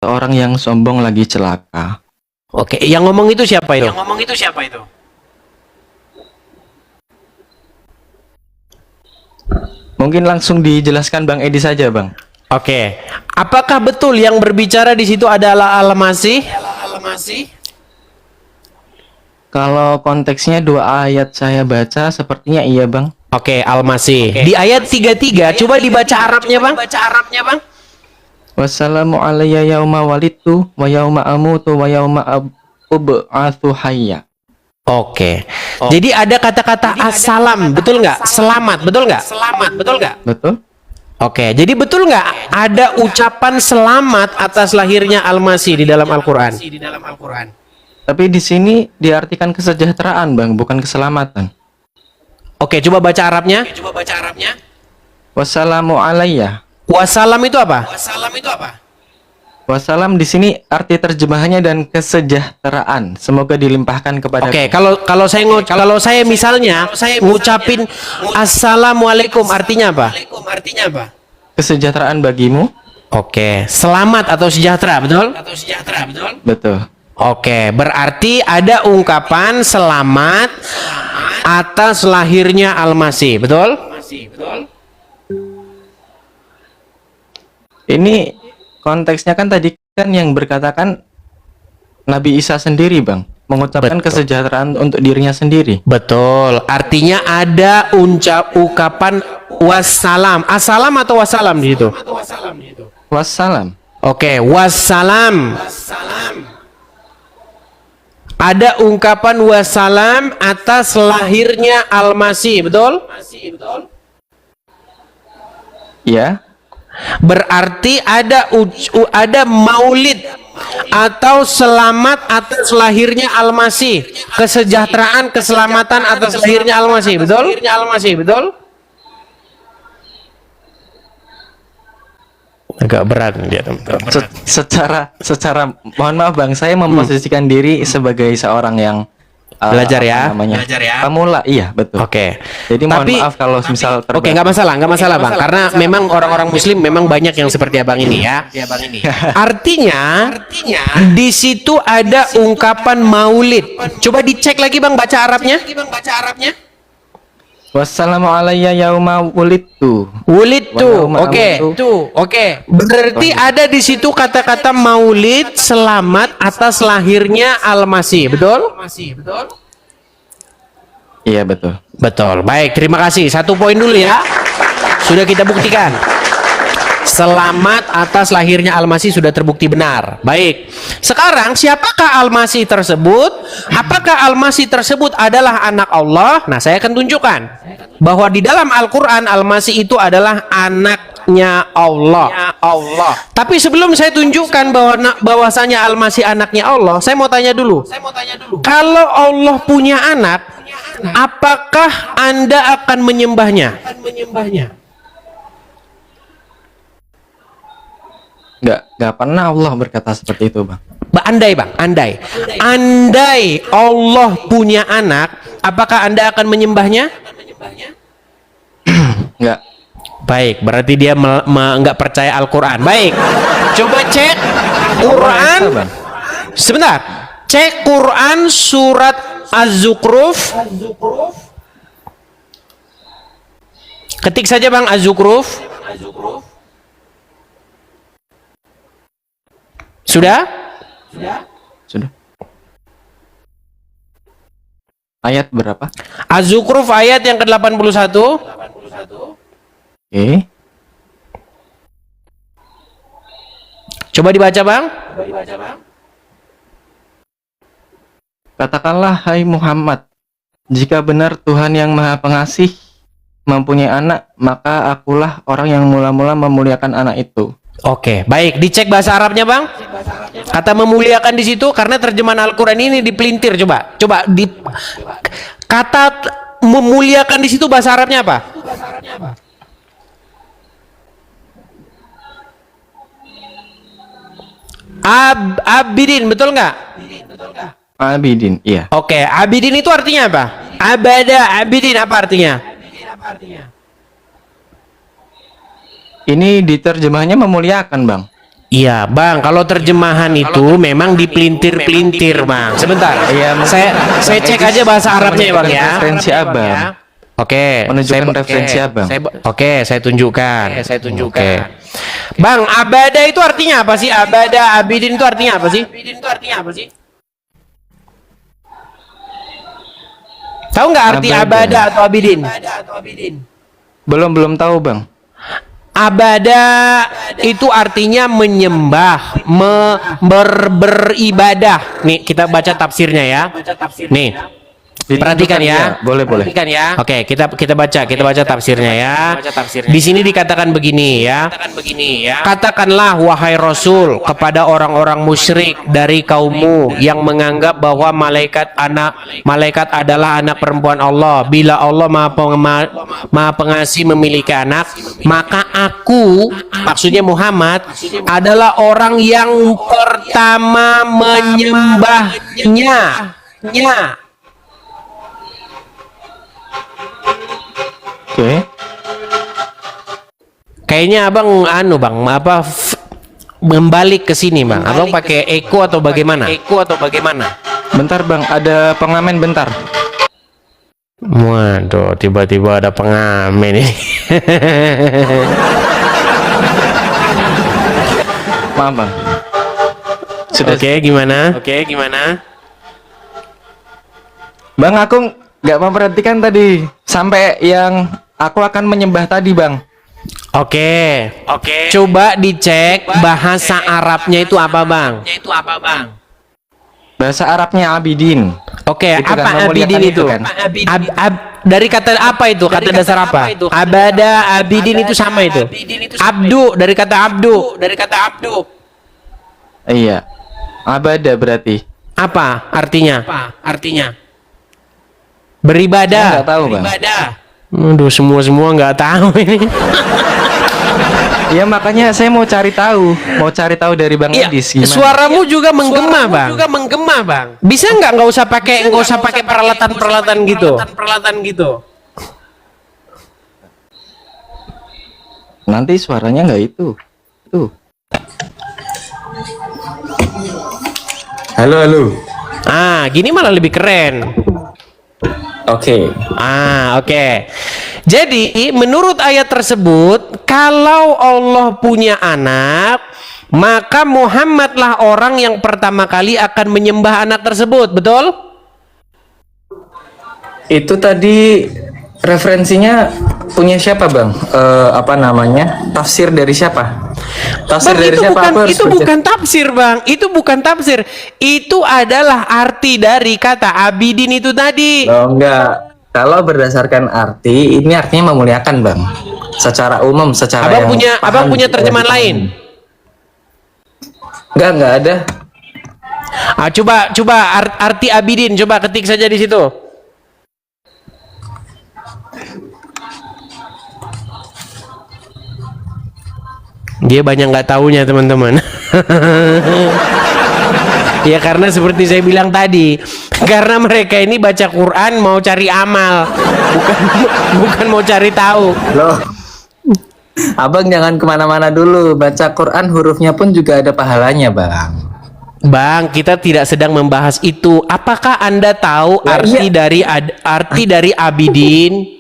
Orang yang sombong lagi celaka. Oke, yang ngomong itu siapa itu? Mungkin langsung dijelaskan Bang Edi saja, Bang. Oke, apakah betul yang berbicara di situ adalah Al-Masih? Kalau konteksnya 2 ayat saya baca, sepertinya iya, Bang. Oke, Al-Masih. Di ayat 33, coba dibaca Arabnya, Bang. Wassalamu alayya yauma walittu wa yauma amutu wa yauma ub'atsu hayya. Oke. Jadi ada kata-kata assalam, betul nggak? Selamat, betul nggak? Betul? Oke, jadi betul nggak ada ucapan selamat atas lahirnya Al-Masih di dalam Al-Quran? Tapi di sini diartikan kesejahteraan, Bang, bukan keselamatan. Oke, coba baca Arabnya. Wassalamu alayya. Wassalam itu apa? Wassalam di sini arti terjemahannya dan kesejahteraan. Semoga dilimpahkan kepada. Oke, kalau saya misalnya ngucapin assalamualaikum artinya apa? Kesejahteraan bagimu. Oke, selamat atau sejahtera, betul? Betul. Oke, berarti ada ungkapan selamat atas lahirnya Al-Masih, betul? Ini konteksnya kan tadi kan yang berkatakan Nabi Isa sendiri, Bang, mengucapkan Betul. kesejahteraan untuk dirinya sendiri. Betul. Artinya ada ungkapan wassalam. Assalam atau wassalam di situ? Wassalam. Oke, wassalam. Ada ungkapan wassalam atas lahirnya Al-Masih, betul? Ya. Berarti ada maulid atau selamat atas lahirnya Al-Masih, kesejahteraan, keselamatan atas lahirnya Al-Masih, betul? Agak berat dia, teman-teman. Secara mohon maaf, Bang, saya memposisikan diri sebagai seorang yang Belajar ya. Pemula, iya, betul. Oke. Jadi mohon maaf kalau misal Oke, nggak masalah Bang, karena memang orang-orang Muslim memang banyak yang seperti abang ini ya. Artinya di situ ada ungkapan maulid. Coba dicek lagi, Bang, baca Arabnya. Wassalamu alayya yauma wulidtu. Oke. Berarti ada di situ kata-kata maulid, selamat atas lahirnya Al-Masih, betul? Iya, betul. Betul. Baik, terima kasih. 1 poin dulu ya. Sudah kita buktikan. Selamat atas lahirnya Al-Masih sudah terbukti benar. Baik. Sekarang siapakah Al-Masih tersebut? Apakah Al-Masih tersebut adalah anak Allah? Nah, saya akan tunjukkan bahwa di dalam Al-Quran Al-Masih itu adalah anaknya Allah. Tapi sebelum saya tunjukkan bahwasanya Al-Masih anaknya Allah, saya mau tanya dulu. Kalau Allah punya anak, apakah Anda akan menyembahnya? Nggak pernah Allah berkata seperti itu, Bang. Andai Allah punya anak, apakah Anda akan menyembahnya? Nggak. Baik, berarti dia nggak percaya Al-Quran. Baik, coba cek Quran. Sebentar, cek Quran surat Az-Zukhruf. Ketik saja, Bang, Az-Zukhruf. Sudah? Ayat berapa? Az-Zukhruf ayat yang ke-81. Oke. Coba dibaca, Bang. Katakanlah, hai Muhammad, jika benar Tuhan yang Maha Pengasih mempunyai anak, maka akulah orang yang mula-mula memuliakan anak itu. Oke, baik. Dicek bahasa Arabnya, Bang. Kata memuliakan di situ karena terjemahan Al-Quran ini dipelintir. Coba kata memuliakan di situ bahasa Arabnya apa? Abidin, betul nggak? Abidin, iya. Oke, abidin itu artinya apa? Abidin apa artinya? Ini diterjemahnya memuliakan, Bang. Iya, Bang. Kalau terjemahan itu memang dipelintir-pelintir, Bang. Sebentar. Iya, saya cek aja bahasa Arabnya ya, Bang ya. Referensi abang. Oke, Menunjukkan referensi abang. Oke, saya tunjukkan. Oke. Bang, abada itu artinya apa sih? Abada, abidin itu artinya apa sih? Tahu nggak arti abada atau abidin? Belum tahu bang. Abada itu artinya menyembah, beribadah. Nih, kita baca tafsirnya ya. Nih. Perhatikan ya. Boleh. Perhatikan ya. Oke, kita baca tafsirnya ya. Di sini dikatakan begini ya. Katakanlah wahai Rasul kepada orang-orang musyrik dari kaummu yang menganggap bahwa malaikat adalah anak perempuan Allah. Bila Allah Maha Pengasih memiliki anak, maka aku, maksudnya Muhammad, adalah orang yang pertama menyembahnya. Oke. Kayaknya abang membalik ke sini bang. Abang pakai echo atau bagaimana? Bentar bang, ada pengamen bentar. Waduh, tiba-tiba ada pengamen ini. Maaf bang. Sudah. Oke, gimana? Bang, aku nggak memperhatikan tadi sampai yang aku akan menyembah tadi bang. Oke. Coba dicek bahasa Arabnya itu apa bang? Bahasa Arabnya abidin. Oke, Itu apa kan memuliakan abidin itu? itu kan? Dari kata apa itu? Kata dasar apa? Abada, abidin itu sama itu. Abdu, dari kata abdu. Iya. Abada berarti. Apa artinya? Beribadah. Nggak tahu bang. Aduh, semua nggak tahu ini. Ya makanya saya mau cari tahu dari bang Iya, Edis gimana. suaramu juga menggema bang. Bisa nggak usah pakai peralatan gitu. Nanti suaranya nggak itu. Tuh. Halo. Gini malah lebih keren. Oke. Oke. Jadi menurut ayat tersebut, kalau Allah punya anak, maka Muhammadlah orang yang pertama kali akan menyembah anak tersebut, betul? Itu tadi referensinya punya siapa bang? Apa namanya? Tafsir dari siapa? Itu bukan tafsir bang. Itu bukan tafsir. Itu adalah arti dari kata abidin itu tadi. Oh enggak. Kalau berdasarkan arti, ini artinya memuliakan bang. Secara umum, secara Abang punya terjemahan lain? Enggak ada. Coba arti abidin, coba ketik saja di situ. Dia banyak nggak taunya teman-teman. Ya karena seperti saya bilang tadi, karena mereka ini baca Quran mau cari amal, bukan mau cari tahu. Loh, abang jangan kemana-mana dulu. Baca Quran hurufnya pun juga ada pahalanya bang. Bang, kita tidak sedang membahas itu. Apakah Anda tahu arti dari abidin?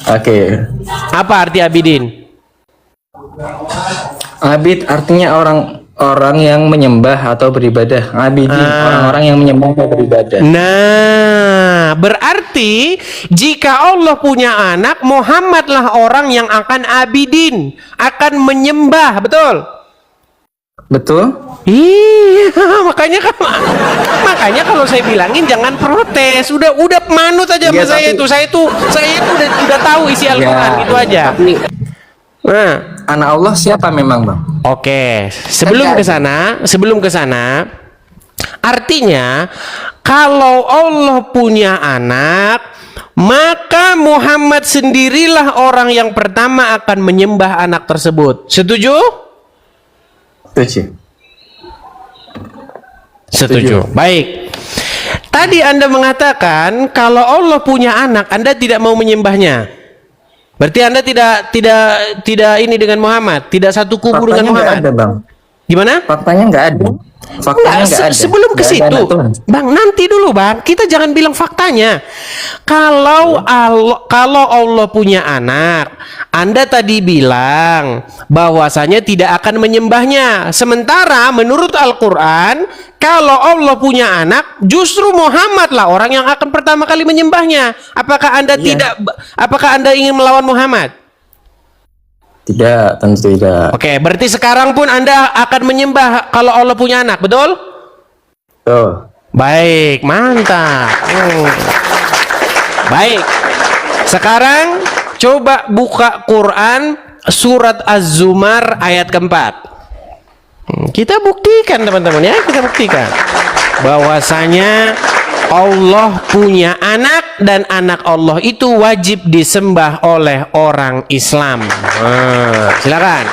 Oke. Apa arti abidin? Abid artinya orang yang menyembah atau beribadah. Abidin orang-orang yang menyembah atau beribadah. Nah, berarti jika Allah punya anak, Muhammadlah orang yang akan abidin, akan menyembah, betul? Betul? Iya, makanya kalau saya bilangin jangan protes, udah manut aja sama saya itu. Saya itu udah tahu isi Al-Qur'an gitu aja. Nah, anak Allah siapa memang bang? Oke, sebelum ke sana, artinya kalau Allah punya anak, maka Muhammad sendirilah orang yang pertama akan menyembah anak tersebut. Setuju? Setuju. Baik. Tadi Anda mengatakan kalau Allah punya anak, Anda tidak mau menyembahnya. Berarti Anda tidak ini dengan Muhammad, tidak satu kubu Faktanya dengan nggak Muhammad. ada, Bang. Gimana? Faktanya nggak ada. Faktanya nggak ada. Sebelum ke Nggak ada situ, anak Tuhan. Bang, nanti dulu, Bang. Kita jangan bilang faktanya. Kalau Allah punya anak, Anda tadi bilang bahwasanya tidak akan menyembahnya. Sementara menurut Al-Qur'an, kalau Allah punya anak, justru Muhammad lah orang yang akan pertama kali menyembahnya. Apakah Anda Iya. apakah Anda ingin melawan Muhammad? Tidak, tentu tidak. Oke, berarti sekarang pun Anda akan menyembah kalau Allah punya anak, betul? Tuh. Baik, mantap. Baik. Sekarang coba buka Quran surat Az-Zumar ayat keempat. Kita buktikan teman-teman ya, kita buktikan bahwasanya Allah punya anak dan anak Allah itu wajib disembah oleh orang Islam. Silakan.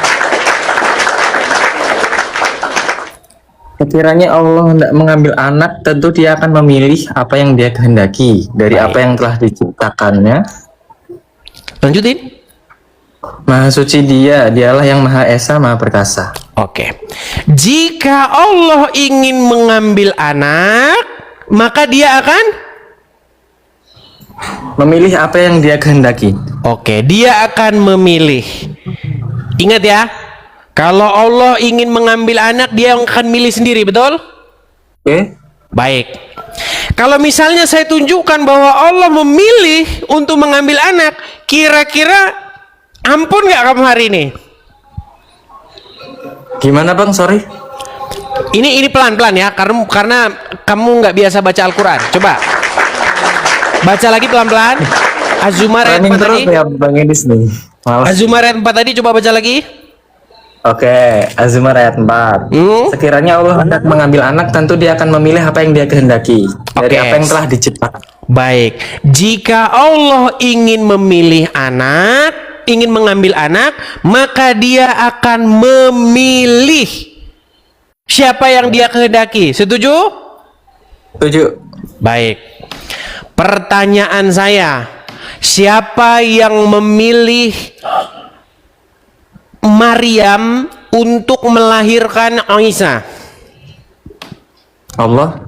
Sekiranya Allah hendak mengambil anak, tentu dia akan memilih apa yang dia kehendaki dari Baik. apa yang telah diciptakannya. Lanjutin. Maha suci dialah yang Maha Esa, Maha Perkasa. Oke. Jika Allah ingin mengambil anak, maka dia akan Memilih apa yang dia kehendaki. Oke, dia akan memilih. Ingat ya, kalau Allah ingin mengambil anak, dia akan milih sendiri, betul? Oke? Baik. Kalau misalnya saya tunjukkan bahwa Allah memilih untuk mengambil anak, kira-kira ampun nggak kamu hari ini? Gimana, Bang? Sorry. Ini pelan-pelan ya, karena kamu nggak biasa baca Al-Quran. Coba baca lagi pelan-pelan. Az-Zumar ayat 4 tadi. ya, Bang Edis nih. Malas. Az-Zumar ayat 4 tadi, coba baca lagi. Oke, Az-Zumar ayat 4. Sekiranya Allah hendak mengambil anak, tentu dia akan memilih apa yang dia kehendaki dari Oke. apa yang telah diciptakan. Baik, jika Allah ingin memilih anak, ingin mengambil anak, maka dia akan memilih siapa yang dia kehendaki. Setuju? Setuju. Baik. Pertanyaan saya, siapa yang memilih Maryam untuk melahirkan Isa? Allah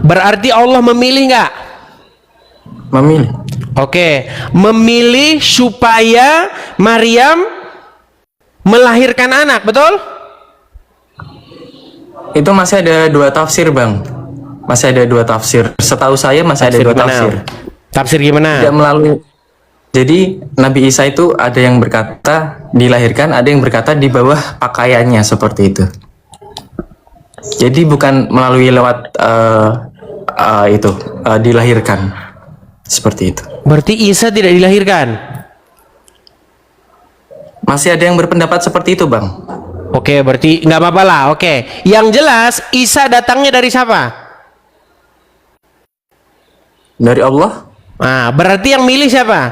Berarti Allah memilih nggak? memilih. Oke, memilih supaya Maryam melahirkan anak, betul? Itu masih ada dua tafsir, Bang. Masih ada dua tafsir. Setahu saya masih ada dua gimana? tafsir. Tafsir gimana? Tidak melalui. Jadi Nabi Isa itu ada yang berkata dilahirkan, ada yang berkata di bawah pakaiannya, seperti itu. Jadi bukan melalui lewat dilahirkan, seperti itu. Berarti Isa tidak dilahirkan. Masih ada yang berpendapat seperti itu, Bang. Oke, berarti nggak apa-apa lah. Oke, yang jelas Isa datangnya dari siapa? Dari Allah? Nah, berarti yang milih siapa?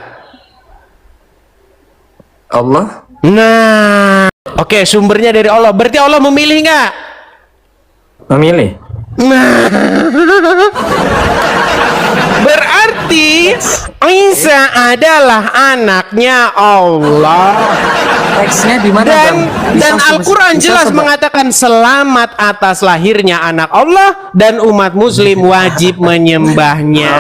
Allah? Nah, oke, sumbernya dari Allah. Berarti Allah memilih nggak? Memilih. Nah, berarti Isa adalah anaknya Allah. Teksnya di mana, Bang? Dan Al-Quran jelas mengatakan selamat atas lahirnya anak Allah dan umat muslim wajib menyembahnya.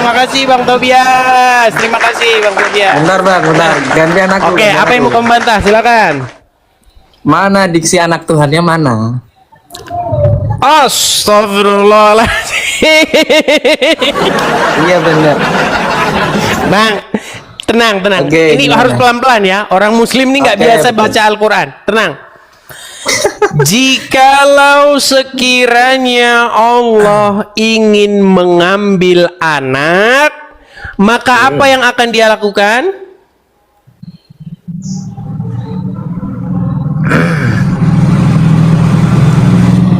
Makasih Bang Tobias. Terima kasih Bang Tobias. Bentar, Bang, bentar. Ganti anakku. Oke, apa yang mau kamu bantah? Silakan. Mana diksi anak Tuhannya mana? Astagfirullahaladzim. Iya benar. Bang, tenang. Oke, Ini gimana? harus pelan-pelan ya. Orang muslim ini nggak Oke, biasa betul. baca Al-Quran. Tenang. Jikalau sekiranya Allah ingin mengambil anak, maka apa yang akan dia lakukan?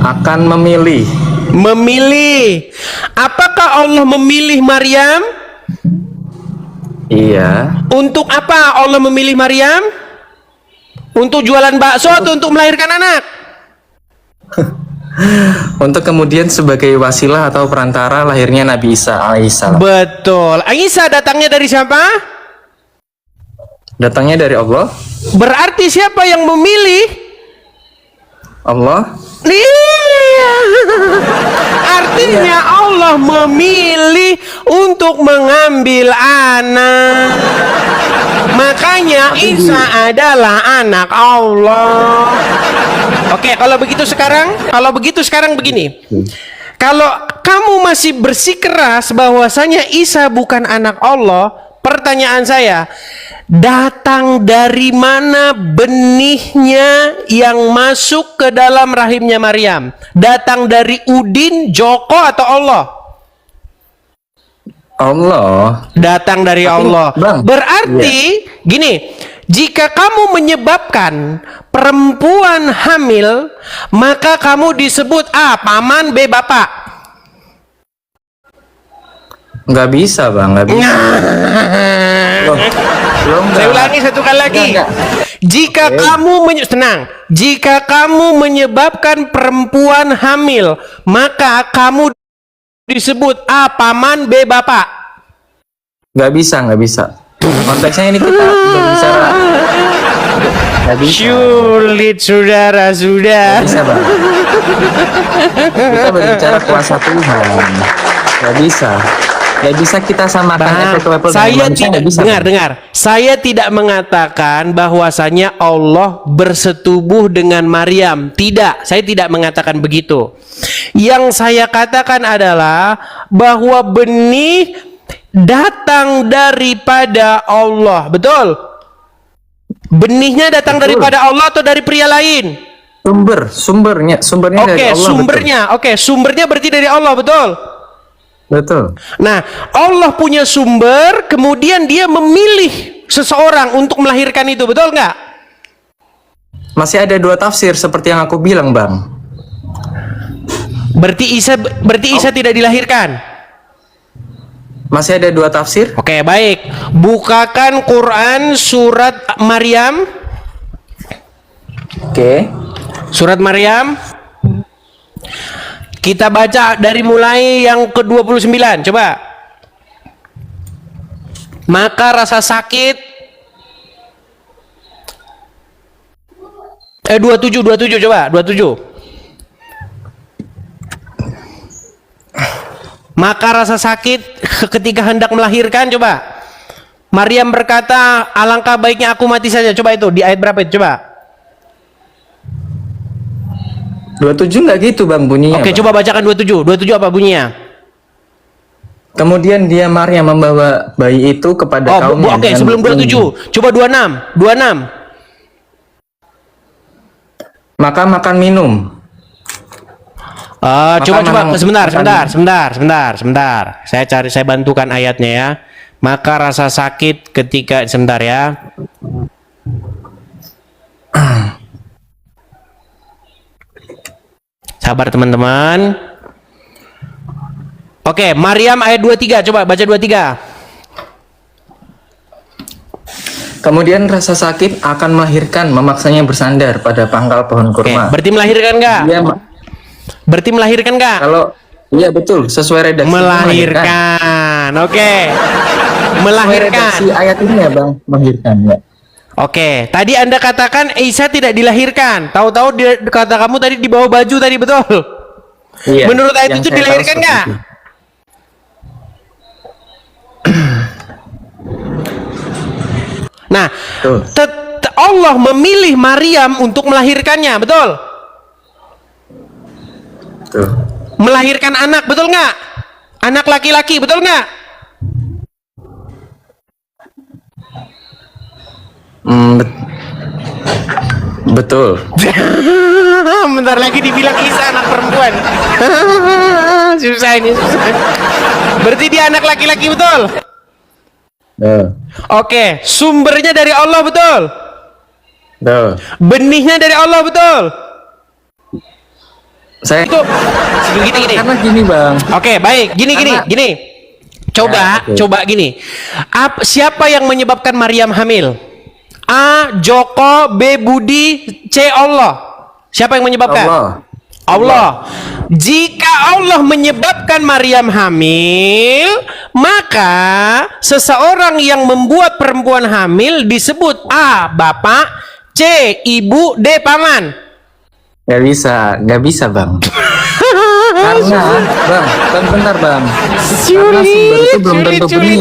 Akan memilih. Memilih. Apakah Allah memilih Maryam? Iya. Untuk apa Allah memilih Maryam? Untuk jualan bakso atau untuk melahirkan anak? Untuk kemudian sebagai wasilah atau perantara lahirnya Nabi Isa alaihissalam. Betul. Isa datangnya dari siapa? Datangnya dari Allah. Berarti siapa yang memilih? Allah. Iya. Artinya Allah memilih untuk mengambil anak. Makanya Isa adalah anak Allah. Oke, kalau begitu sekarang begini. Kalau kamu masih bersikeras bahwasanya Isa bukan anak Allah, pertanyaan saya, datang dari mana benihnya yang masuk ke dalam rahimnya Maryam? Datang dari Udin, Joko, atau Allah? Allah. Datang dari Tapi, Allah. Bang, Berarti gini, jika kamu menyebabkan perempuan hamil, maka kamu disebut A, paman, B, bapak. Nggak bisa, Bang. Nggak bisa. Loh, belum, Saya Bang. ulangi satu kali lagi. Enggak. Jika jika kamu menyebabkan perempuan hamil, maka kamu disebut A, paman, B, bapak. Nggak bisa, nggak bisa. Konteksnya ini kita berbicara. Nggak bisa. Sulit, saudara, sudah. Nggak bisa, Bang. Kita berbicara kuasa Tuhan. Nggak bisa. Nggak bisa kita samakan apple-to-apple dengan Saya manusia, tidak nggak bisa, Bang. dengar. Saya tidak mengatakan bahwasanya Allah bersetubuh dengan Maryam. Tidak, saya tidak mengatakan begitu. Yang saya katakan adalah bahwa benih datang daripada Allah. Betul? Benihnya datang Betul. daripada Allah atau dari pria lain? Sumbernya dari Allah. Sumbernya berarti dari Allah, betul? Betul. Nah, Allah punya sumber, kemudian dia memilih seseorang untuk melahirkan itu, betul nggak? Masih ada dua tafsir seperti yang aku bilang, Bang. Berarti Isa tidak dilahirkan. Masih ada dua tafsir. Oke, baik. Bukakan Quran surat Maryam. Oke. Surat Maryam. Kita baca dari mulai yang ke-29. Coba. Maka rasa sakit 27 coba, 27. Maka rasa sakit ketika hendak melahirkan, coba. Maryam berkata, alangkah baiknya aku mati saja. Coba itu, di ayat berapa itu? Coba. 27 nggak gitu, Bang, bunyinya. Oke, Bang. coba bacakan 27. 27 apa bunyinya? Kemudian dia Maryam membawa bayi itu kepada kaumnya. Oke, dengan sebelum begini. 27. Coba 26. 26. Maka makan minum. Coba sebentar. Saya bantukan ayatnya ya. Maka rasa sakit ketika sebentar ya. Sabar teman-teman. Oke, Maryam ayat 23. Coba baca 23. Kemudian rasa sakit akan melahirkan, memaksanya bersandar pada pangkal pohon Oke, kurma. berarti melahirkan nggak? Berarti melahirkan nggak? Kalau iya betul, sesuai redaksi Melahirkan. Oke. Melahirkan. Si ayat ini ya, Bang, melahirkan ya. Oke, tadi Anda katakan Isa tidak dilahirkan. Tahu-tahu kata kamu tadi di bawah baju tadi, betul? Iya. Menurut ayat Yang itu saya tahu dilahirkan seperti nggak? itu. Nah, Tuh. Allah memilih Maryam untuk melahirkannya, betul? Tuh. Melahirkan anak, betul nggak? Anak laki-laki, betul nggak? Betul. Bentar lagi dibilang Isa anak perempuan. Susah ini, susah. Berarti dia anak laki-laki, betul? Oke, sumbernya dari Allah, betul? Betul. Benihnya dari Allah, betul? Saya Itu gini. karena gini, Bang. Oke, baik. Gini. Coba, Ya, oke. coba gini. Siapa yang menyebabkan Maryam hamil? A. Joko, B. Budi, C. Allah. Siapa yang menyebabkan? Allah. Jika Allah menyebabkan Maryam hamil, Maka seseorang yang membuat perempuan hamil disebut A. Bapak, C. Ibu, D. Paman. Nggak bisa bang. Karena bang, bentar bang. Karena sumber itu belum tentu benih.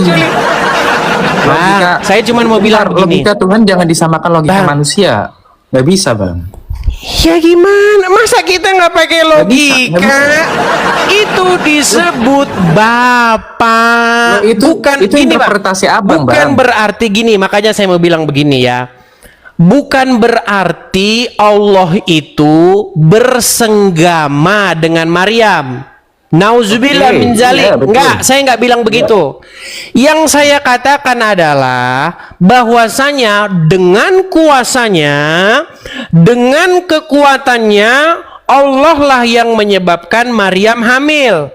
Bang, saya cuma mau bilang begini. Logika Tuhan jangan disamakan logika Bang. manusia. Nggak bisa bang. Ya gimana? Masa kita nggak pakai logika? bisa. Itu disebut bapak. Loh, itu gini, Bang. interpretasi abang, Bukan Bang. berarti gini. Makanya saya mau bilang begini ya. Bukan berarti Allah itu bersenggama dengan Maryam. Nauzubillah min zalik. Iya, betul. Enggak, saya nggak bilang begitu. Yang saya katakan adalah bahwasanya dengan kuasanya, dengan kekuatannya, Allah lah yang menyebabkan Maryam hamil.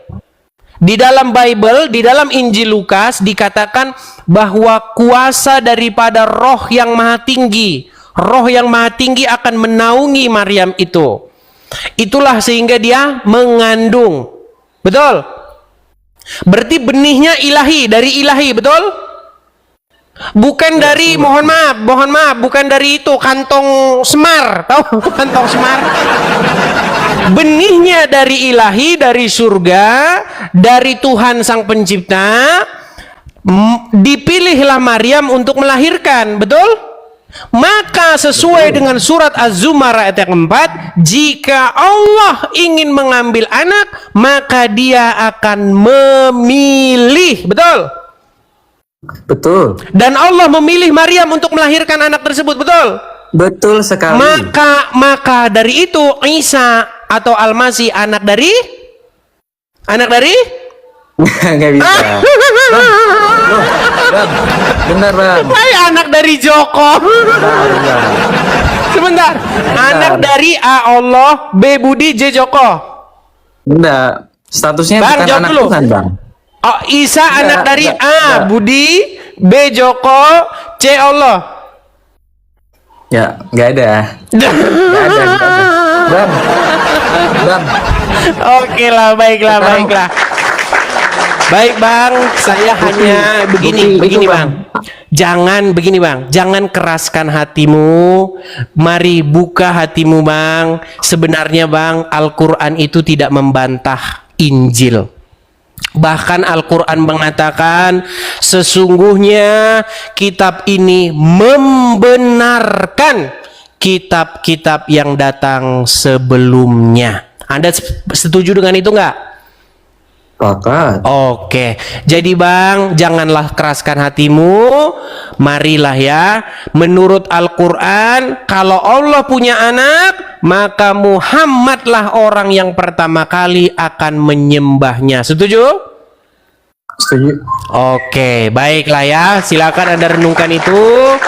Di dalam Bible, di dalam Injil Lukas dikatakan bahwa kuasa daripada roh yang maha tinggi, roh yang maha tinggi akan menaungi Maryam itu. Itulah sehingga dia mengandung. Betul? Berarti benihnya ilahi, dari ilahi, betul? Bukan dari, mohon maaf, bukan dari itu kantong semar, tahu kantong semar? Benihnya dari ilahi, dari surga, dari Tuhan Sang Pencipta. Dipilihlah Maryam untuk melahirkan, betul? Maka sesuai dengan surat Az-Zumar ayat yang keempat, jika Allah ingin mengambil anak, maka dia akan memilih, betul? Betul. Dan Allah memilih Maryam untuk melahirkan anak tersebut, betul? Betul sekali. Maka dari itu Isa atau Al-Masih anak dari Nggak bisa. Bang, bentar bang. Hai, anak dari Joko. Sebentar. Anak dari A Allah, B Budi, J Joko. Enggak. Statusnya Bang, bukan jawab anak dulu. Tuhan bang. Oh, Isa anak dari A enggak. Budi, B Joko, C Allah. Ya, nggak ada. Nggak ada. Bang. Oke lah, baiklah. Baik bang, saya hanya begini bang. Jangan begini bang, jangan keraskan hatimu. Mari buka hatimu bang. Sebenarnya bang, Al-Quran itu tidak membantah Injil. Bahkan Al-Quran mengatakan sesungguhnya kitab ini membenarkan kitab-kitab yang datang sebelumnya. Anda setuju dengan itu nggak? Pakat. Oke, jadi bang, janganlah keraskan hatimu. Marilah ya, menurut Al-Quran, kalau Allah punya anak, maka Muhammadlah orang yang pertama kali akan menyembahnya. Setuju? Setuju. Oke, baiklah ya, silakan Anda renungkan itu.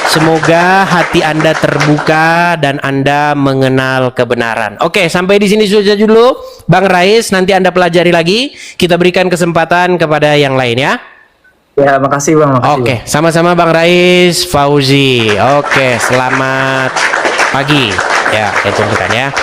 Semoga hati Anda terbuka dan Anda mengenal kebenaran. Oke, sampai di sini saja dulu, Bang Rais. Nanti Anda pelajari lagi. Kita berikan kesempatan kepada yang lain ya. Ya, makasih bang. Makasih. Oke, sama-sama Bang Rais, Fauzi. Oke, selamat pagi. Ya, saya tunggukan ya.